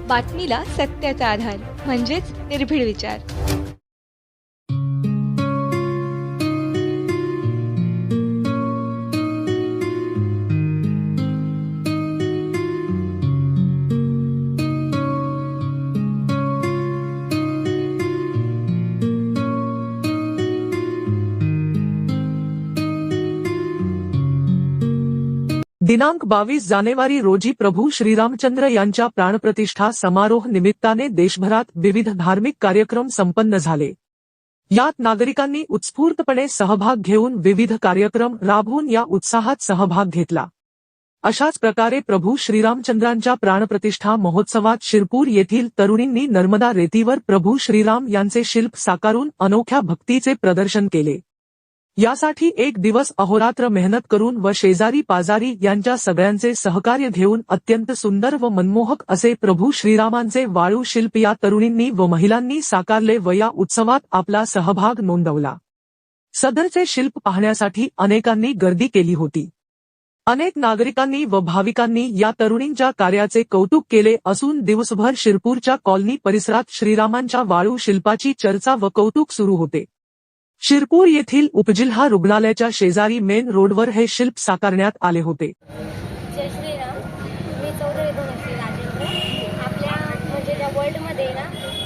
बातमीला सत्याचा आधार म्हणजेच निर्भीड विचार। दिनांक 22 जानेवारी रोजी प्रभू श्रीरामचंद्र यांच्या प्राणप्रतिष्ठा समारोह निमित्ताने देशभरात विविध धार्मिक कार्यक्रम संपन्न झाले। यात नागरिकांनी उत्स्फूर्तपणे सहभाग घेऊन विविध कार्यक्रम राबवून या उत्साहात सहभाग घेतला। अशाच प्रकारे प्रभू श्रीरामचंद्रांच्या प्राणप्रतिष्ठा महोत्सवात शिरपूर येथील तरुणींनी नर्मदा रेतीवर प्रभू श्रीराम यांचे शिल्प साकारून अनोख्या भक्तीचे प्रदर्शन केले। यासाठी एक दिवस अहोरात्र मेहनत करून व शेजारी पाजारी यांच्या सगळ्यांचे सहकार्य घेऊन अत्यंत सुंदर व मनमोहक असे प्रभू श्रीरामांचे वाळू शिल्प या तरुणींनी व महिलांनी साकारले व या उत्सवात आपला सहभाग नोंदवला। सदरचे शिल्प पाहण्यासाठी अनेकांनी गर्दी केली होती। अनेक नागरिकांनी व भाविकांनी या तरुणींच्या कार्याचे कौतुक केले असून दिवसभर शिरपूरच्या कॉलनी परिसरात श्रीरामांच्या वाळू शिल्पाची चर्चा व कौतुक सुरू होते। शिरपूर येथील उपजिल्हा रुग्णालयाच्या शेजारी मेन रोडवर हे शिल्प साकारण्यात आले होते। जय श्रीराम। मी चौधरी धनश्री राजेंद्र। आपल्या म्हणजे ज्या वर्ल्डमध्ये ना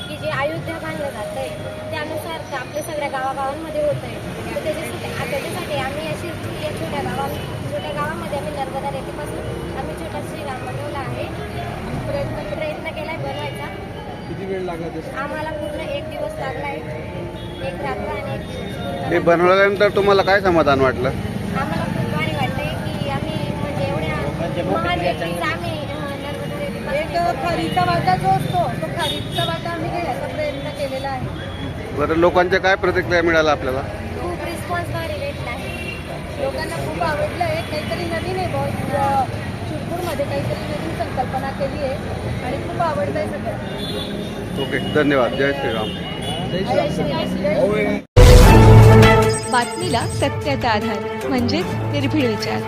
की जे अयोध्या बांधलं जात आहे त्यानुसार आपल्या सगळ्या गावागावांमध्ये होत आहे, तर त्याच्यासाठी आम्ही अशी छोट्या गावामध्ये आम्ही नर्मदा रेतीपासून आम्ही छोटा श्रीराम बनवला आहे। प्रयत्न केलाय बनवायचा। किती वेळ लागला आम्हाला पूर्ण 1 दिवस लागला आहे, एक रात्र आणि 1 दिवस। हे बनवल्यानंतर तुम्हाला काय समाधान वाटलं? आम्हाला खूप भारी वाटतंय की आम्ही म्हणजे एवढ्या महान व्यक्तीचा आम्ही नर्मदा रेतीपासून एक खारीचा वाटा जो असतो तो खारीचा वाटा आम्ही घेण्याचा प्रयत्न केलेला आहे। बरं, लोकांच्या काय प्रतिक्रिया मिळाल्या आपल्याला? खूप रिस्पॉन्स भारी भेटला आहे। लोकांना खूप आवडलं आहे। काहीतरी नवीन आहे बहुत शिरपूरमध्ये काहीतरी नवीन संकल्पना केली आहे आणि खूप आवडतंय सगळ्यांना। ओके, धन्यवाद। जय श्रीराम। जय श्री बातमीला सत्याचा आधार म्हणजेच निर्भीड विचार।